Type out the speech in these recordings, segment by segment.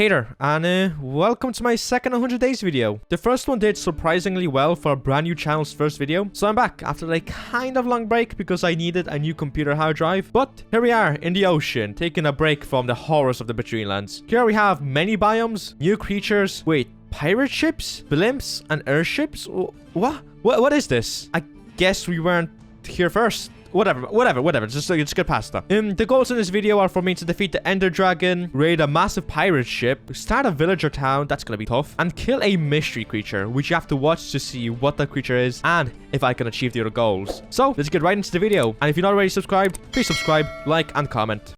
Hey there, and welcome to my second 100 days video. The first one did surprisingly well for a brand new channel's first video, so I'm back after a kind of long break because I needed a new computer hard drive. But here we are in the ocean, taking a break from the horrors of the Betweenlands. Here we have many biomes, new creatures, wait, pirate ships, blimps, and airships? What is this? I guess we weren't here first. Whatever. Just get past that. The goals in this video are for me to defeat the Ender Dragon, raid a massive pirate ship, start a villager town, that's gonna be tough, and kill a mystery creature, which you have to watch to see what that creature is and if I can achieve the other goals. So, let's get right into the video. And if you're not already subscribed, please subscribe, like, and comment.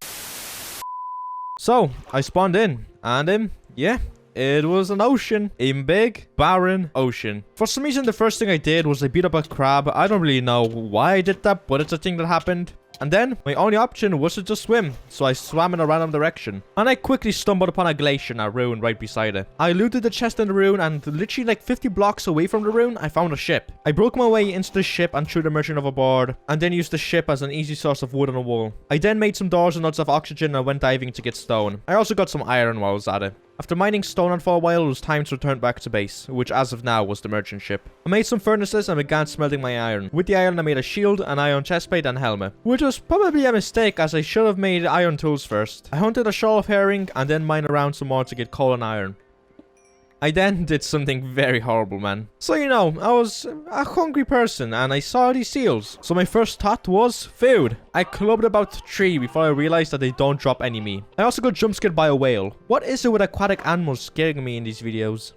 So, I spawned in, and yeah. It was an ocean. A big, barren ocean. For some reason, the first thing I did was I beat up a crab. I don't really know why I did that, but it's a thing that happened. And then, my only option was to just swim, so I swam in a random direction. And I quickly stumbled upon a glacier and a ruin right beside it. I looted the chest in the ruin, and literally like 50 blocks away from the ruin, I found a ship. I broke my way into the ship and threw the merchant overboard, and then used the ship as an easy source of wood on a wall. I then made some doors and nuts of oxygen and went diving to get stone. I also got some iron while I was at it. After mining stone for a while, it was time to return back to base, which as of now was the merchant ship. I made some furnaces and began smelting my iron. With the iron, I made a shield, an iron chestplate, and helmet, which was probably a mistake as I should have made iron tools first. I hunted a shoal of herring and then mined around some more to get coal and iron. I then did something very horrible, man. So, you know, I was a hungry person and I saw these seals. So my first thought was food. I clubbed about 3 before I realized that they don't drop any meat. I also got jump scared by a whale. What is it with aquatic animals scaring me in these videos?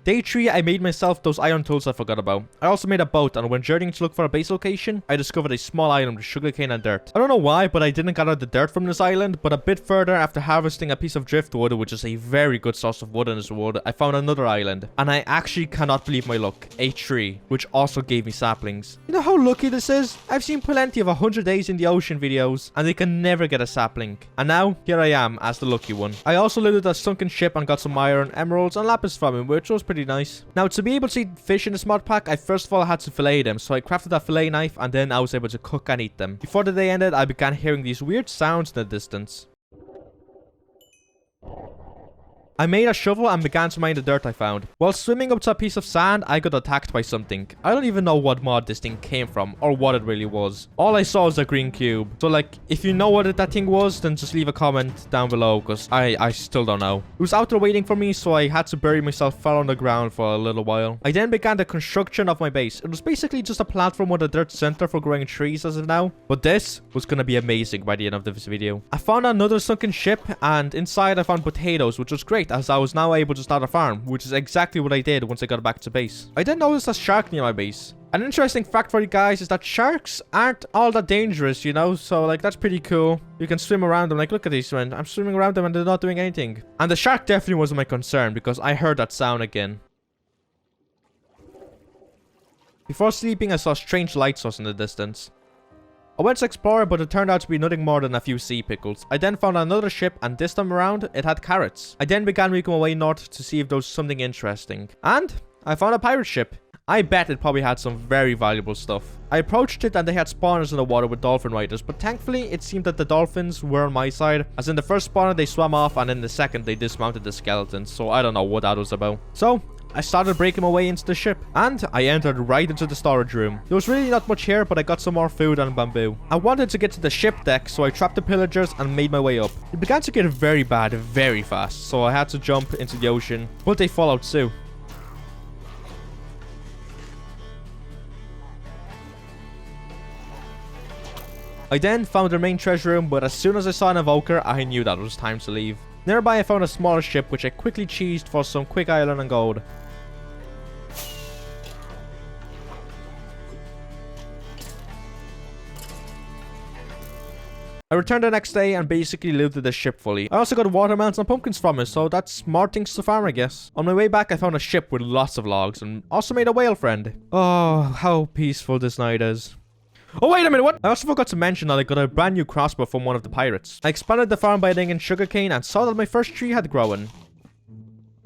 Day 3, I made myself those iron tools I forgot about. I also made a boat, and when journeying to look for a base location, I discovered a small island with sugarcane and dirt. I don't know why, but I didn't gather the dirt from this island, but a bit further after harvesting a piece of driftwood, which is a very good source of wood in this world, I found another island. And I actually cannot believe my luck. A tree, which also gave me saplings. You know how lucky this is? I've seen plenty of 100 days in the ocean videos, and they can never get a sapling. And now, here I am as the lucky one. I also looted a sunken ship and got some iron, emeralds, and lapis from him, which was pretty nice. Now, to be able to eat fish in this mod pack, I first of all had to fillet them, so I crafted a fillet knife and then I was able to cook and eat them. Before the day ended, I began hearing these weird sounds in the distance. I made a shovel and began to mine the dirt I found. While swimming up to a piece of sand, I got attacked by something. I don't even know what mod this thing came from or what it really was. All I saw was a green cube. So like, if you know what that thing was, then just leave a comment down below because I still don't know. It was out there waiting for me, so I had to bury myself far on the ground for a little while. I then began the construction of my base. It was basically just a platform with a dirt center for growing trees as of now. But this was going to be amazing by the end of this video. I found another sunken ship and inside I found potatoes, which was great, as I was now able to start a farm, which is exactly what I did once I got back to base. I then noticed a shark near my base. An interesting fact for you guys is that sharks aren't all that dangerous, you know, so like that's pretty cool. You can swim around them. Like, look at these, man. I'm swimming around them and they're not doing anything. And the shark definitely wasn't my concern because I heard that sound again. Before sleeping, I saw a strange light source in the distance. I went to explore, but it turned out to be nothing more than a few sea pickles. I then found another ship, and this time around, it had carrots. I then began making my way north to see if there was something interesting. And I found a pirate ship. I bet it probably had some very valuable stuff. I approached it and they had spawners in the water with dolphin riders, but thankfully it seemed that the dolphins were on my side, as in the first spawner they swam off and in the second they dismounted the skeletons, so I don't know what that was about. So I started breaking my way into the ship, and I entered right into the storage room. There was really not much here, but I got some more food and bamboo. I wanted to get to the ship deck, so I trapped the pillagers and made my way up. It began to get very bad very fast, so I had to jump into the ocean, but they followed suit. I then found the main treasure room, but as soon as I saw an evoker, I knew that it was time to leave. Nearby, I found a smaller ship, which I quickly cheesed for some quick iron and gold. I returned the next day and basically looted the ship fully. I also got watermelons and pumpkins from it, so that's more things to farm, I guess. On my way back, I found a ship with lots of logs and also made a whale friend. Oh, how peaceful this night is. Oh, wait a minute, what? I also forgot to mention that I got a brand new crossbow from one of the pirates. I expanded the farm by digging sugarcane and saw that my first tree had grown.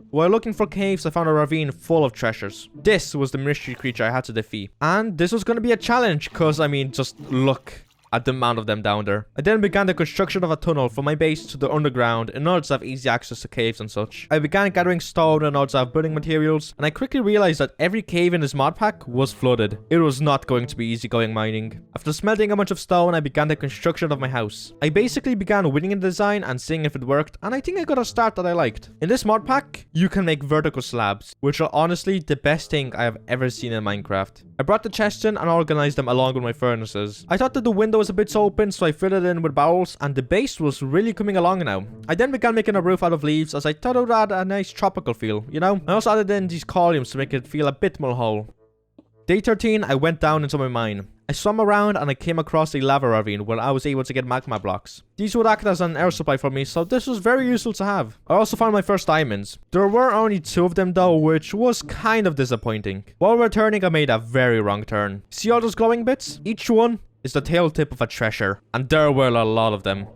While looking for caves, I found a ravine full of treasures. This was the mystery creature I had to defeat. And this was going to be a challenge, because, I mean, just look at the amount of them down there. I then began the construction of a tunnel from my base to the underground in order to have easy access to caves and such. I began gathering stone in order to have building materials, and I quickly realized that every cave in this mod pack was flooded. It was not going to be easy going mining. After smelting a bunch of stone, I began the construction of my house. I basically began winning in the design and seeing if it worked, and I think I got a start that I liked. In this mod pack, you can make vertical slabs, which are honestly the best thing I have ever seen in Minecraft. I brought the chests in and organized them along with my furnaces. I thought that the window was a bit open, so I filled it in with barrels, and the base was really coming along now. I then began making a roof out of leaves, as I thought it would add a nice tropical feel, you know? I also added in these columns to make it feel a bit more whole. Day 13, I went down into my mine. I swam around and I came across a lava ravine where I was able to get magma blocks. These would act as an air supply for me, so this was very useful to have. I also found my first diamonds. There were only 2 of them though, which was kind of disappointing. While returning, I made a very wrong turn. See all those glowing bits? Each one is the tail tip of a treasure, and there were a lot of them.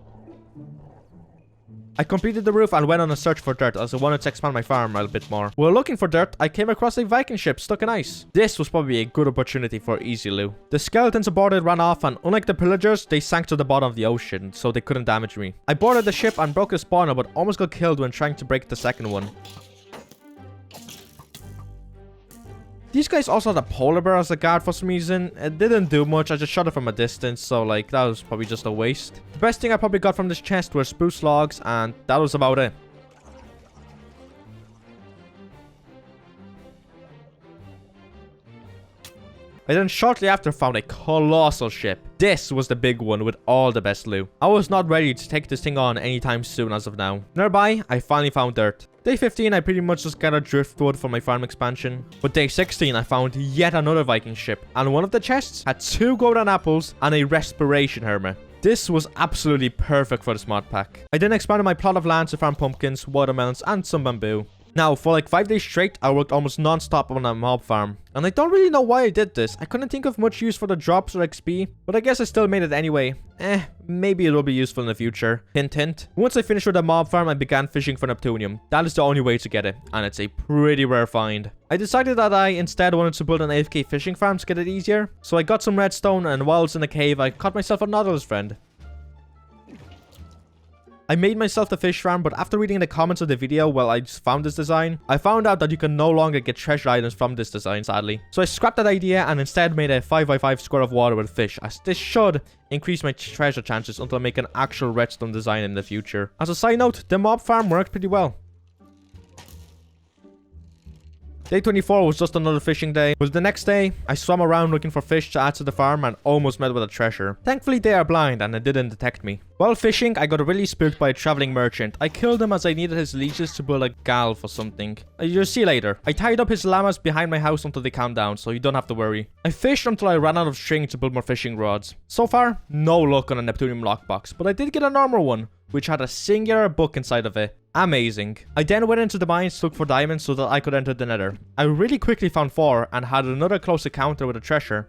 I completed the roof and went on a search for dirt as I wanted to expand my farm a bit more. While looking for dirt, I came across a Viking ship stuck in ice. This was probably a good opportunity for easy loot. The skeletons aboard it ran off, and unlike the pillagers, they sank to the bottom of the ocean, so they couldn't damage me. I boarded the ship and broke the spawner, but almost got killed when trying to break the second one. These guys also had a polar bear as a guard for some reason. It didn't do much, I just shot it from a distance, so like, that was probably just a waste. The best thing I probably got from this chest were spruce logs, and that was about it. I then shortly after found a colossal ship. This was the big one with all the best loot. I was not ready to take this thing on anytime soon as of now. Nearby, I finally found dirt. Day 15, I pretty much just gathered driftwood for my farm expansion. But day 16, I found yet another Viking ship. And one of the chests had 2 golden apples and a respiration hermit. This was absolutely perfect for this mod pack. I then expanded my plot of land to farm pumpkins, watermelons, and some bamboo. Now, for like 5 days straight, I worked almost non-stop on a mob farm. And I don't really know why I did this. I couldn't think of much use for the drops or XP, but I guess I still made it anyway. Maybe it will be useful in the future. Hint, hint. Once I finished with the mob farm, I began fishing for Neptunium. That is the only way to get it, and it's a pretty rare find. I decided that I instead wanted to build an AFK fishing farm to get it easier. So I got some redstone, and while I was in the cave, I caught myself a Nautilus friend. I made myself the fish farm, but after reading the comments of the video while I just found this design, I found out that you can no longer get treasure items from this design, sadly. So I scrapped that idea and instead made a 5x5 square of water with fish, as this should increase my treasure chances until I make an actual redstone design in the future. As a side note, the mob farm worked pretty well. Day 24 was just another fishing day, but the next day, I swam around looking for fish to add to the farm and almost met with a treasure. Thankfully, they are blind and it didn't detect me. While fishing, I got really spooked by a traveling merchant. I killed him as I needed his leashes to build a gal for something. You'll see later. I tied up his llamas behind my house until they calmed down, so you don't have to worry. I fished until I ran out of string to build more fishing rods. So far, no luck on a Neptunium lockbox, but I did get a normal one, which had a singular book inside of it. Amazing. I then went into the mines to look for diamonds so that I could enter the Nether. I really quickly found 4 and had another close encounter with a treasure.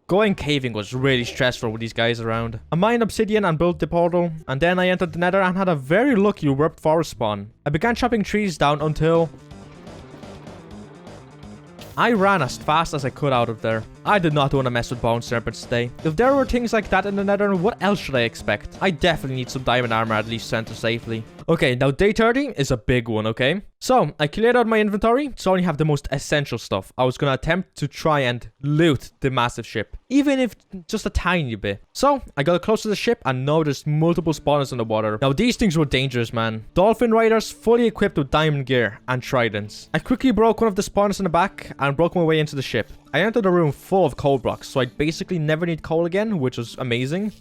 Going caving was really stressful with these guys around. I mined obsidian and built the portal, and then I entered the Nether and had a very lucky warped forest spawn. I began chopping trees down until I ran as fast as I could out of there. I did not want to mess with bone serpents today. If there were things like that in the Nether, what else should I expect? I definitely need some diamond armor at least to enter safely. Okay, now day 30 is a big one, okay? So, I cleared out my inventory to only have the most essential stuff. I was going to attempt to try and loot the massive ship, even if just a tiny bit. So, I got close to the ship and noticed multiple spawners in the water. Now, these things were dangerous, man. Dolphin riders fully equipped with diamond gear and tridents. I quickly broke one of the spawners in the back and broke my way into the ship. I entered a room full of coal blocks, so I basically never need coal again, which was amazing.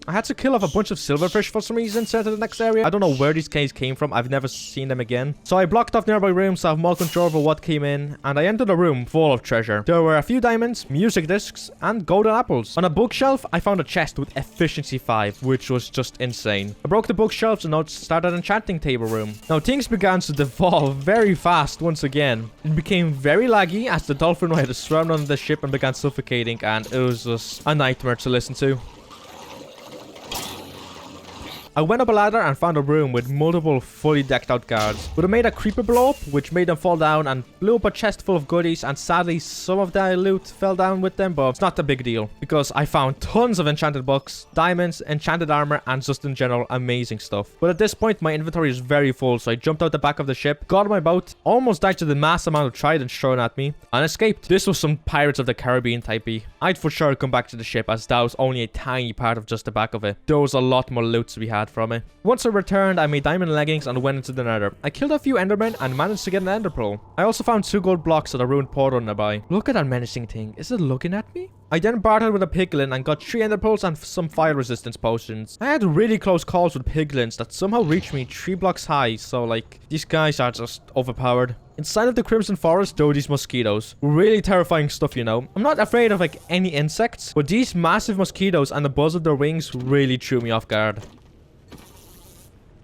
I had to kill off a bunch of silverfish for some reason to enter the next area. I don't know where these guys came from. I've never seen them again. So I blocked off nearby rooms to have more control over what came in. And I entered a room full of treasure. There were a few diamonds, music discs, and golden apples. On a bookshelf, I found a chest with efficiency 5, which was just insane. I broke the bookshelves and now started an enchanting table room. Now things began to devolve very fast once again. It became very laggy as the dolphin riders swarmed on the ship and began suffocating. And it was just a nightmare to listen to. I went up a ladder and found a room with multiple fully decked out guards. But it made a creeper blow up, which made them fall down and blew up a chest full of goodies, and sadly some of their loot fell down with them, but it's not a big deal because I found tons of enchanted books, diamonds, enchanted armor, and just in general amazing stuff. But at this point my inventory is very full, so I jumped out the back of the ship, got on my boat, almost died to the mass amount of tridents thrown at me, and escaped. This was some Pirates of the Caribbean typey. I'd for sure come back to the ship as that was only a tiny part of just the back of it. There was a lot more loot to be had from it. Once I returned, I made diamond leggings and went into the Nether. I killed a few endermen and managed to get an ender pearl. I also found 2 gold blocks at a ruined portal nearby. Look at that menacing thing. Is it looking at me? I then bartered with a piglin and got 3 ender pearls and some fire resistance potions. I had really close calls with piglins that somehow reached me 3 blocks high, so like, these guys are just overpowered. Inside of the Crimson Forest, there were these mosquitoes. Really terrifying stuff, you know. I'm not afraid of like any insects, but these massive mosquitoes and the buzz of their wings really threw me off guard.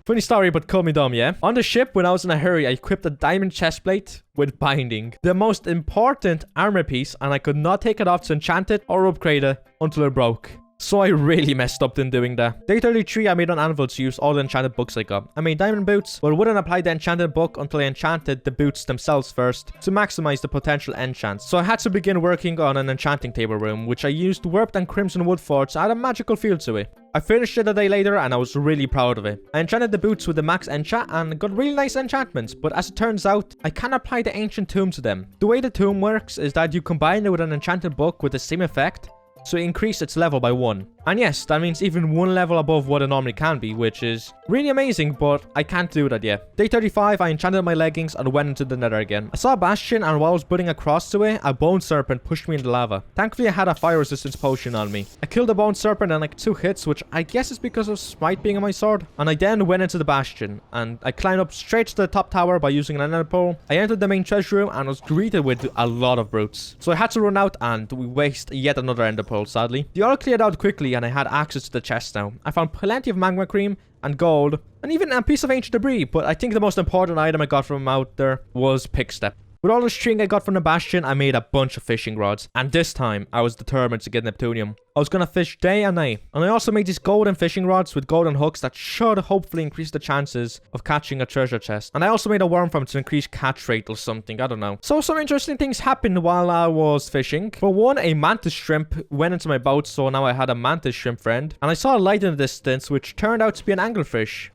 Funny story, but call me dumb, yeah? On the ship, when I was in a hurry, I equipped a diamond chestplate with binding. The most important armor piece, and I could not take it off to enchant it or upgrade it until it broke. So I really messed up in doing that. Day 33, I made an anvil to use all the enchanted books I got. I made diamond boots, but wouldn't apply the enchanted book until I enchanted the boots themselves first to maximize the potential enchants. So I had to begin working on an enchanting table room, which I used warped and crimson wood for to add a magical feel to it. I finished it a day later and I was really proud of it. I enchanted the boots with the max enchant and got really nice enchantments, but as it turns out, I can apply the ancient tomb to them. The way the tomb works is that you combine it with an enchanted book with the same effect, so increase its level by 1. And yes, that means even 1 level above what it normally can be, which is really amazing, but I can't do that yet. Day 35, I enchanted my leggings and went into the Nether again. I saw a Bastion, and while I was putting across to it, a bone serpent pushed me in the lava. Thankfully, I had a fire resistance potion on me. I killed the bone serpent in like 2 hits, which I guess is because of smite being on my sword. And I then went into the Bastion, and I climbed up straight to the top tower by using an ender pearl. I entered the main treasure room and was greeted with a lot of brutes. So I had to run out and we waste yet another ender pearl, sadly. The all cleared out quickly and I had access to the chest now. I found plenty of magma cream and gold and even a piece of ancient debris, but I think the most important item I got from out there was pick step. With all the string I got from the Bastion, I made a bunch of fishing rods, and this time I was determined to get Neptunium. I was gonna fish day and night, and I also made these golden fishing rods with golden hooks that should hopefully increase the chances of catching a treasure chest. And I also made a worm farm to increase catch rate or something, I don't know. So some interesting things happened while I was fishing. For one, a mantis shrimp went into my boat, so now I had a mantis shrimp friend. And I saw a light in the distance, which turned out to be an anglerfish.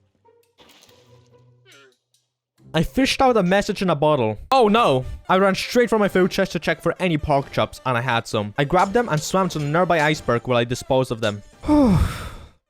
I fished out a message in a bottle. Oh no! I ran straight for my food chest to check for any pork chops, and I had some. I grabbed them and swam to the nearby iceberg while I disposed of them.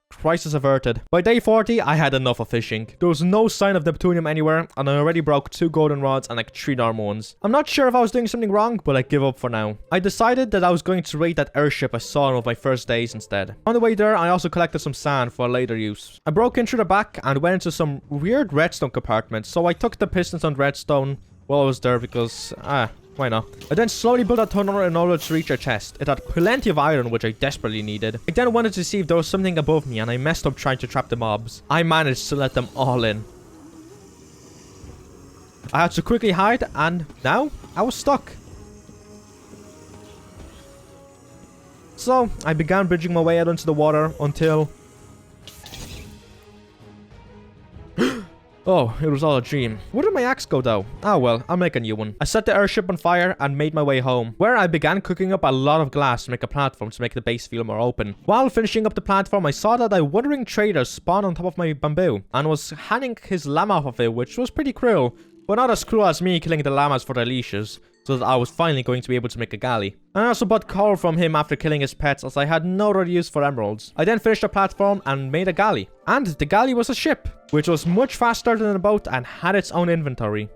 Crisis averted. By day 40, I had enough of fishing. There was no sign of Neptunium anywhere, and I already broke 2 golden rods and like 3 normal ones. I'm not sure if I was doing something wrong, but I give up for now. I decided that I was going to raid that airship I saw on one of my first days instead. On the way there, I also collected some sand for later use. I broke in through the back and went into some weird redstone compartments, so I took the pistons on redstone while I was there because, why not? I then slowly built a tunnel in order to reach a chest. It had plenty of iron, which I desperately needed. I then wanted to see if there was something above me, and I messed up trying to trap the mobs. I managed to let them all in. I had to quickly hide, and now I was stuck. So I began bridging my way out into the water until... Oh, it was all a dream. Where did my axe go though? Oh well, I'll make a new one. I set the airship on fire and made my way home, where I began cooking up a lot of glass to make a platform to make the base feel more open. While finishing up the platform, I saw that a wandering trader spawned on top of my bamboo and was hanging his llama off of it, which was pretty cruel. But not as cruel as me killing the llamas for their leashes, so that I was finally going to be able to make a galley. I also bought coal from him after killing his pets, as I had no other use for emeralds. I then finished the platform and made a galley. And the galley was a ship, which was much faster than a boat and had its own inventory.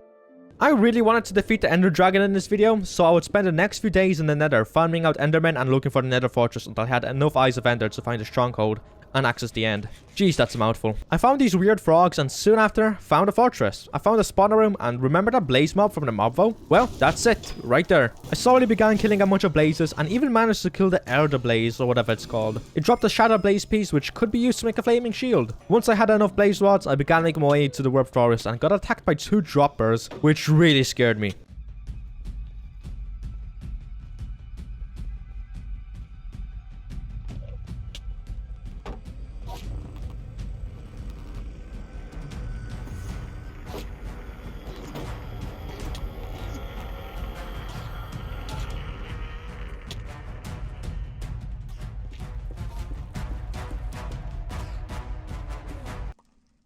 I really wanted to defeat the Ender Dragon in this video, so I would spend the next few days in the Nether farming out Endermen and looking for the Nether Fortress until I had enough Eyes of Ender to find a stronghold and access the end. Jeez, that's a mouthful. I found these weird frogs and soon after found a fortress. I found a spawner room and remember that blaze mob from the mob vote? Well, that's it, right there. I slowly began killing a bunch of blazes and even managed to kill the Elder Blaze or whatever it's called. It dropped a Shadow Blaze piece which could be used to make a flaming shield. Once I had enough blaze rods, I began making my way to the warp forest and got attacked by 2 droppers, which really scared me.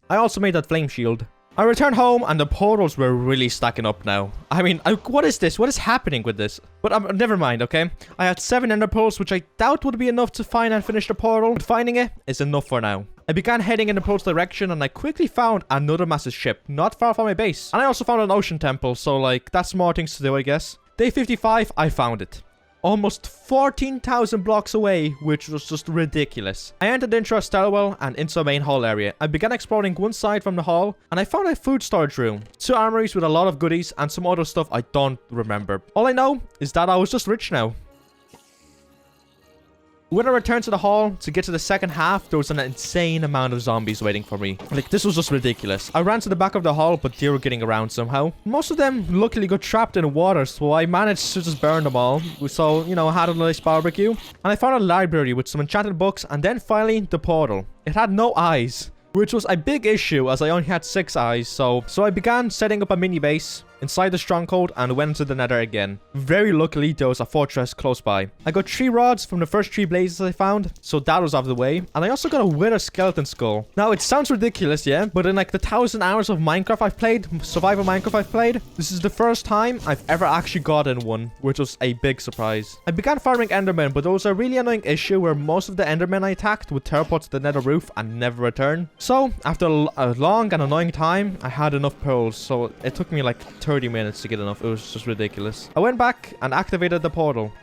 I also made that flame shield. I returned home and the portals were really stacking up now. I mean, what is this? What is happening with this? But never mind, okay? I had 7 ender pearls, which I doubt would be enough to find and finish the portal. But finding it is enough for now. I began heading in the portal's direction and I quickly found another massive ship not far from my base. And I also found an ocean temple, so like, that's more things to do, I guess. Day 55, I found it. Almost 14,000 blocks away, which was just ridiculous. I entered into a stairwell and into the main hall area. I began exploring one side from the hall, and I found a food storage room, 2 armories with a lot of goodies, and some other stuff I don't remember. All I know is that I was just rich now. When I returned to the hall to get to the second half, there was an insane amount of zombies waiting for me. Like, this was just ridiculous. I ran to the back of the hall, but they were getting around somehow. Most of them luckily got trapped in the water, so I managed to just burn them all. So, you know, I had a nice barbecue. And I found a library with some enchanted books, and then finally, the portal. It had no eyes, which was a big issue as I only had 6 eyes. So I began setting up a mini base inside the stronghold and went into the Nether again. Very luckily, there was a fortress close by. I got 3 rods from the first 3 blazes I found, so that was out of the way. And I also got a wither skeleton skull. Now, it sounds ridiculous, yeah? But in like the 1,000 hours of Minecraft I've played, survival Minecraft I've played, this is the first time I've ever actually gotten one, which was a big surprise. I began farming endermen, but there was a really annoying issue where most of the endermen I attacked would teleport to the Nether roof and never return. So, after a long and annoying time, I had enough pearls, so it took me like 30 minutes to get enough. It was just ridiculous. I went back and activated the portal.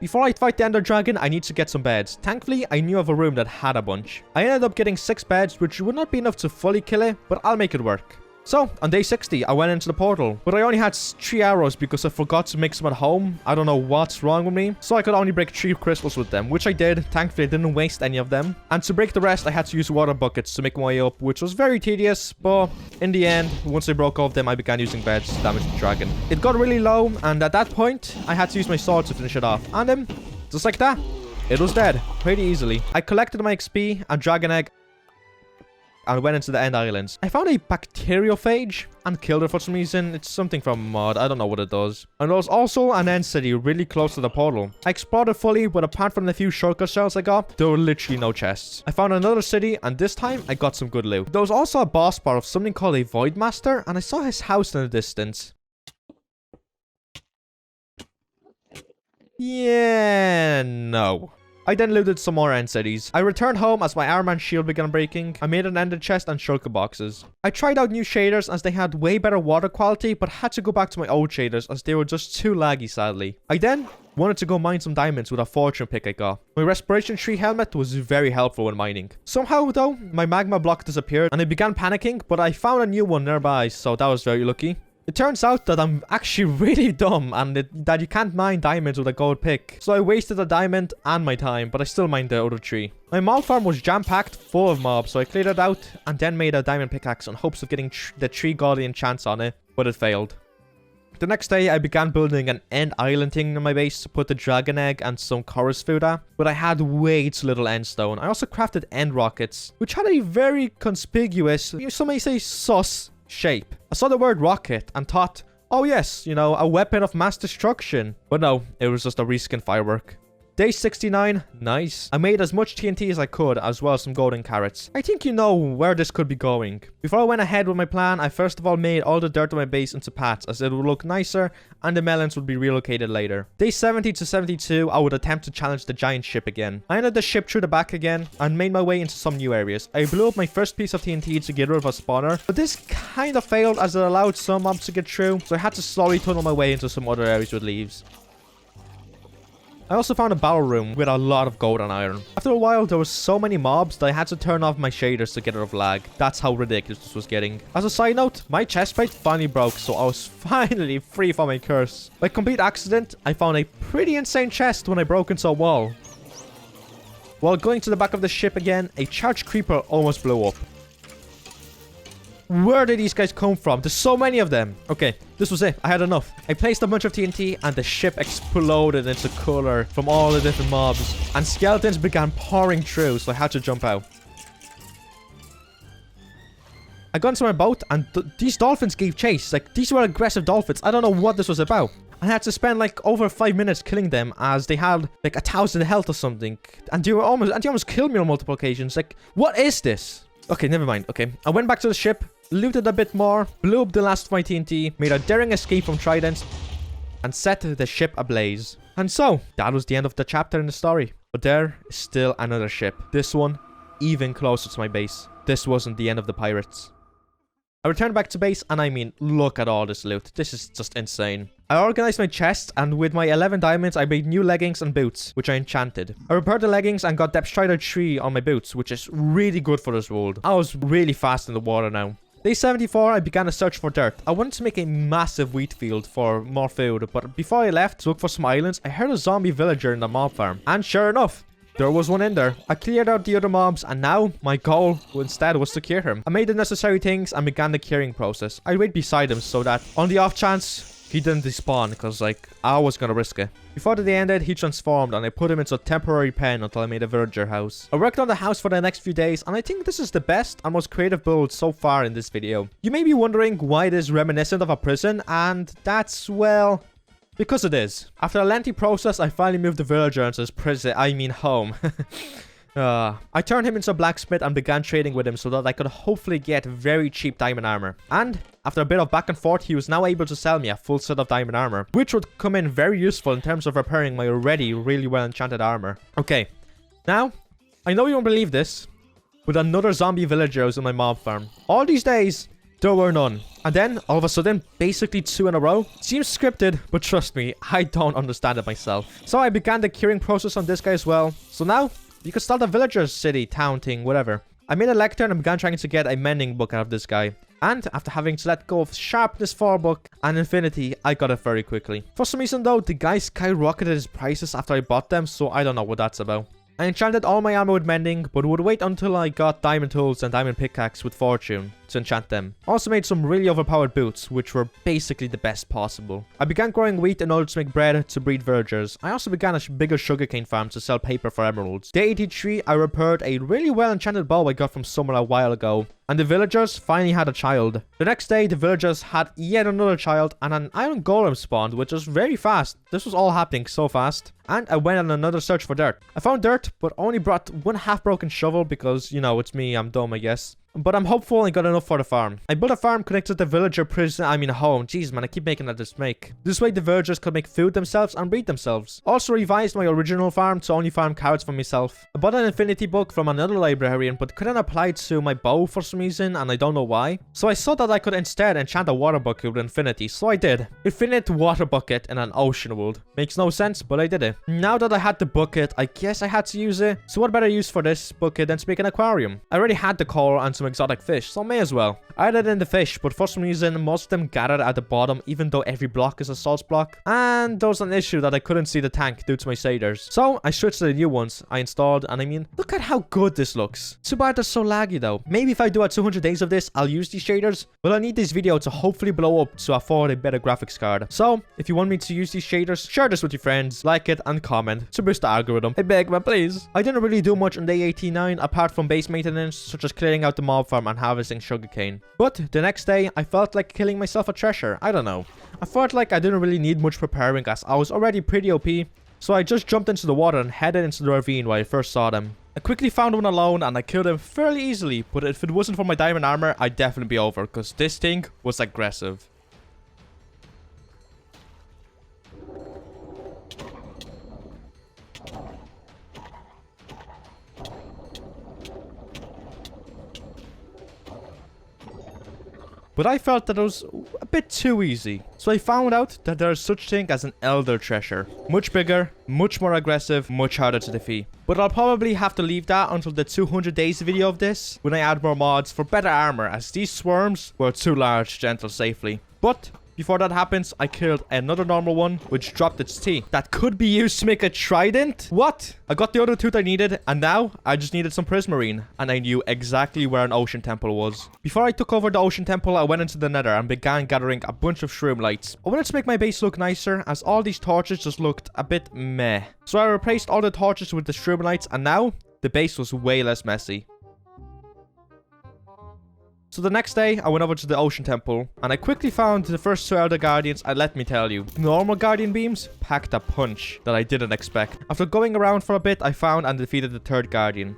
Before I fight the Ender Dragon, I need to get some beds. Thankfully, I knew of a room that had a bunch. I ended up getting 6 beds, which would not be enough to fully kill it, but I'll make it work. So, on day 60, I went into the portal, but I only had 3 arrows because I forgot to make some at home. I don't know what's wrong with me, so I could only break 3 crystals with them, which I did. Thankfully, I didn't waste any of them. And to break the rest, I had to use water buckets to make my way up, which was very tedious, but in the end, once I broke all of them, I began using beds to damage the dragon. It got really low, and at that point, I had to use my sword to finish it off. And then, just like that, it was dead pretty easily. I collected my XP, a dragon egg, and went into the End Islands. I found a bacteriophage and killed it for some reason. It's something from a mod. I don't know what it does. And there was also an end city really close to the portal. I explored it fully, but apart from the few shulker shells I got, there were literally no chests. I found another city, and this time I got some good loot. There was also a boss part of something called a Void Master, and I saw his house in the distance. Yeah, no. I then looted some more end cities. I returned home as my armor and shield began breaking. I made an ender chest and shulker boxes. I tried out new shaders as they had way better water quality, but had to go back to my old shaders as they were just too laggy, sadly. I then wanted to go mine some diamonds with a fortune pick I got. My respiration tree helmet was very helpful when mining. Somehow though, my magma block disappeared and I began panicking, but I found a new one nearby, so that was very lucky. It turns out that I'm actually really dumb and that you can't mine diamonds with a gold pick. So I wasted a diamond and my time, but I still mined the other tree. My mob farm was jam-packed full of mobs, so I cleared it out and then made a diamond pickaxe in hopes of getting the 3 godly enchants on it, but it failed. The next day, I began building an end island thing in my base to put the dragon egg and some chorus food at, but I had way too little end stone. I also crafted end rockets, which had a very conspicuous, some may say sus, shape. I saw the word rocket and thought, oh yes, you know, a weapon of mass destruction. But no, it was just a reskin firework. Day 69, nice. I made as much TNT as I could, as well as some golden carrots. I think you know where this could be going. Before I went ahead with my plan, I first of all made all the dirt on my base into paths, as it would look nicer, and the melons would be relocated later. Day 70 to 72, I would attempt to challenge the giant ship again. I entered the ship through the back again, and made my way into some new areas. I blew up my first piece of TNT to get rid of a spawner, but this kind of failed as it allowed some mobs to get through, so I had to slowly tunnel my way into some other areas with leaves. I also found a battle room with a lot of gold and iron. After a while, there were so many mobs that I had to turn off my shaders to get rid of lag. That's how ridiculous this was getting. As a side note, my chestplate finally broke, so I was finally free from my curse. By complete accident, I found a pretty insane chest when I broke into a wall. While going to the back of the ship again, a charged creeper almost blew up. Where did these guys come from? There's so many of them. Okay, this was it. I had enough. I placed a bunch of TNT and the ship exploded into color from all the different mobs. And skeletons began pouring through, so I had to jump out. I got into my boat and these dolphins gave chase. Like, these were aggressive dolphins. I don't know what this was about. I had to spend like over 5 minutes killing them as they had like 1,000 health or something. And they almost killed me on multiple occasions. Like, what is this? Okay, never mind. Okay, I went back to the ship, looted a bit more, blew up the last of my TNT, made a daring escape from tridents, and set the ship ablaze. And so, that was the end of the chapter in the story. But there is still another ship. This one, even closer to my base. This wasn't the end of the pirates. I returned back to base, and I mean, look at all this loot. This is just insane. I organized my chest, and with my 11 diamonds, I made new leggings and boots, which I enchanted. I repaired the leggings and got Depth Strider 3 on my boots, which is really good for this world. I was really fast in the water now. Day 74, I began a search for dirt. I wanted to make a massive wheat field for more food, but before I left to look for some islands, I heard a zombie villager in the mob farm. And sure enough, there was one in there. I cleared out the other mobs, and now my goal instead was to cure him. I made the necessary things and began the curing process. I wait beside him so that on the off chance he didn't despawn, because like I was gonna risk it. Before the day ended, he transformed, and I put him into a temporary pen until I made a villager house. I worked on the house for the next few days, and I think this is the best and most creative build so far in this video. You may be wondering why it is reminiscent of a prison, and that's, well, because it is. After a lengthy process, I finally moved the villager into his prison, home. I turned him into a blacksmith and began trading with him so that I could hopefully get very cheap diamond armor. And after a bit of back and forth, he was now able to sell me a full set of diamond armor, which would come in very useful in terms of repairing my already really well enchanted armor. Okay, now, I know you won't believe this, but another zombie villager was in my mob farm. All these days, there were none. And then, all of a sudden, basically 2 in a row. Seems scripted, but trust me, I don't understand it myself. So I began the curing process on this guy as well. So now, you can start a villager city, town thing, whatever. I made a lectern and began trying to get a mending book out of this guy. And after having to let go of sharpness 4 book and infinity, I got it very quickly. For some reason though, the guy skyrocketed his prices after I bought them, so I don't know what that's about. I enchanted all my armor with mending, but would wait until I got diamond tools and diamond pickaxe with fortune to enchant them. Also made some really overpowered boots, which were basically the best possible. I began growing wheat in order to make bread to breed villagers. I also began a bigger sugarcane farm to sell paper for emeralds. Day 83, I repaired a really well enchanted bow I got from somewhere a while ago, and the villagers finally had a child. The next day, the villagers had yet another child, and an iron golem spawned, which was very fast. This was all happening so fast. And I went on another search for dirt. I found dirt, but only brought one half-broken shovel because, you know, it's me, I'm dumb, I guess. But I'm hopeful I got enough for the farm. I built a farm connected to the villager prison, home. Jeez, man, I keep making that mistake. This way the villagers could make food themselves and breed themselves. Also revised my original farm to only farm carrots for myself. I bought an infinity book from another librarian, but couldn't apply it to my bow for some reason, and I don't know why. So I saw that I could instead enchant a water bucket with infinity, so I did. Infinite water bucket in an ocean world. Makes no sense, but I did it. Now that I had the bucket, I guess I had to use it. So what better use for this bucket than to make an aquarium? I already had the coral and some exotic fish, so may as well. I added in the fish, but for some reason most of them gathered at the bottom, even though every block is a salt block. And there was an issue that I couldn't see the tank due to my shaders. So I switched to the new ones I installed, and I mean, look at how good this looks. Too bad they're so laggy though. Maybe if I do 200 days of this, I'll use these shaders, but I need this video to hopefully blow up to afford a better graphics card. So if you want me to use these shaders, share this with your friends, like it, and comment to boost the algorithm. I beg, man, please. I didn't really do much on day 89 apart from base maintenance, such as clearing out the mob farm and harvesting sugarcane. But the next day, I felt like killing myself a treasure. I don't know. I felt like I didn't really need much preparing as I was already pretty OP. So I just jumped into the water and headed into the ravine where I first saw them. I quickly found one alone and I killed him fairly easily, but if it wasn't for my diamond armor, I'd definitely be over because this thing was aggressive. But I felt that it was a bit too easy. So I found out that there is such thing as an elder treasure. Much bigger, much more aggressive, much harder to defeat. But I'll probably have to leave that until the 200 days video of this, when I add more mods for better armor, as these swarms were too large to enter safely. But before that happens, I killed another normal one, which dropped its teeth. That could be used to make a trident? What? I got the other tooth I needed, and now I just needed some prismarine, and I knew exactly where an ocean temple was. Before I took over the ocean temple, I went into the Nether and began gathering a bunch of shroom lights. I wanted to make my base look nicer, as all these torches just looked a bit meh. So I replaced all the torches with the shroom lights, and now the base was way less messy. So the next day, I went over to the Ocean Temple, and I quickly found the first 2 Elder Guardians, and let me tell you, normal Guardian beams packed a punch that I didn't expect. After going around for a bit, I found and defeated the 3rd Guardian.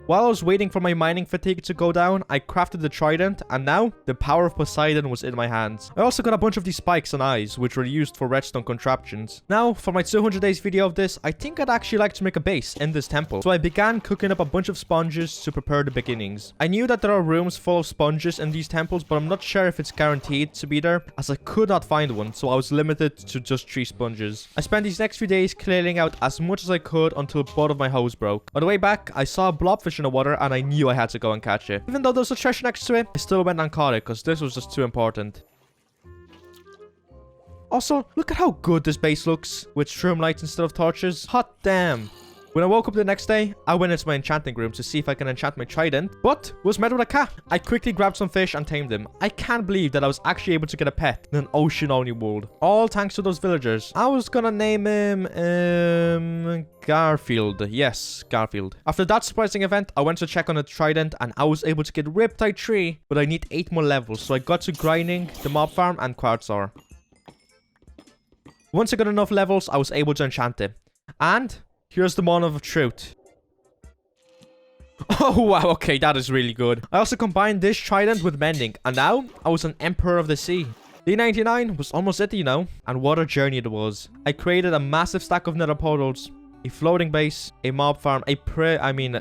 While I was waiting for my mining fatigue to go down, I crafted the trident, and now the power of Poseidon was in my hands. I also got a bunch of these spikes and eyes, which were used for redstone contraptions. Now, for my 200 days video of this, I think I'd actually like to make a base in this temple. So I began cooking up a bunch of sponges to prepare the beginnings. I knew that there are rooms full of sponges in these temples, but I'm not sure if it's guaranteed to be there, as I could not find one, so I was limited to just 3 sponges. I spent these next few days clearing out as much as I could until both of my hose broke. On the way back, I saw a blobfish in the water and I knew I had to go and catch it. Even though there was a treasure next to it, I still went and caught it because this was just too important. Also, look at how good this base looks with shroom lights instead of torches. Hot damn. When I woke up the next day, I went into my enchanting room to see if I can enchant my trident, but was met with a cat. I quickly grabbed some fish and tamed him. I can't believe that I was actually able to get a pet in an ocean-only world. All thanks to those villagers. I was gonna name him, Garfield. Yes, Garfield. After that surprising event, I went to check on the trident and I was able to get Riptide 3, but I need 8 more levels, so I got to grinding, the mob farm, and quartz ore. Once I got enough levels, I was able to enchant it. And here's the moment of truth. Oh wow, okay, that is really good. I also combined this trident with mending, and now I was an emperor of the sea. Day 99 was almost it, you know, and what a journey it was. I created a massive stack of nether portals, a floating base, a mob farm, a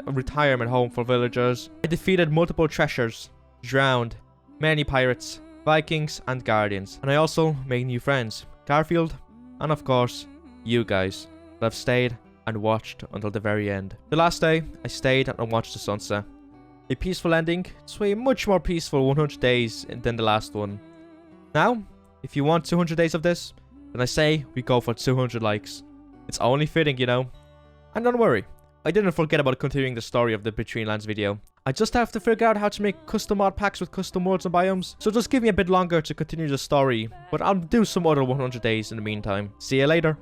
retirement home for villagers. I defeated multiple treasures, drowned many pirates, Vikings, and guardians. And I also made new friends, Garfield, and of course, you guys, that have stayed and watched until the very end. The last day, I stayed and watched the sunset. A peaceful ending to a much more peaceful 100 days than the last one. Now, if you want 200 days of this, then I say we go for 200 likes. It's only fitting, you know. And don't worry, I didn't forget about continuing the story of the Betweenlands video. I just have to figure out how to make custom mod packs with custom worlds and biomes, so just give me a bit longer to continue the story, but I'll do some other 100 days in the meantime. See you later.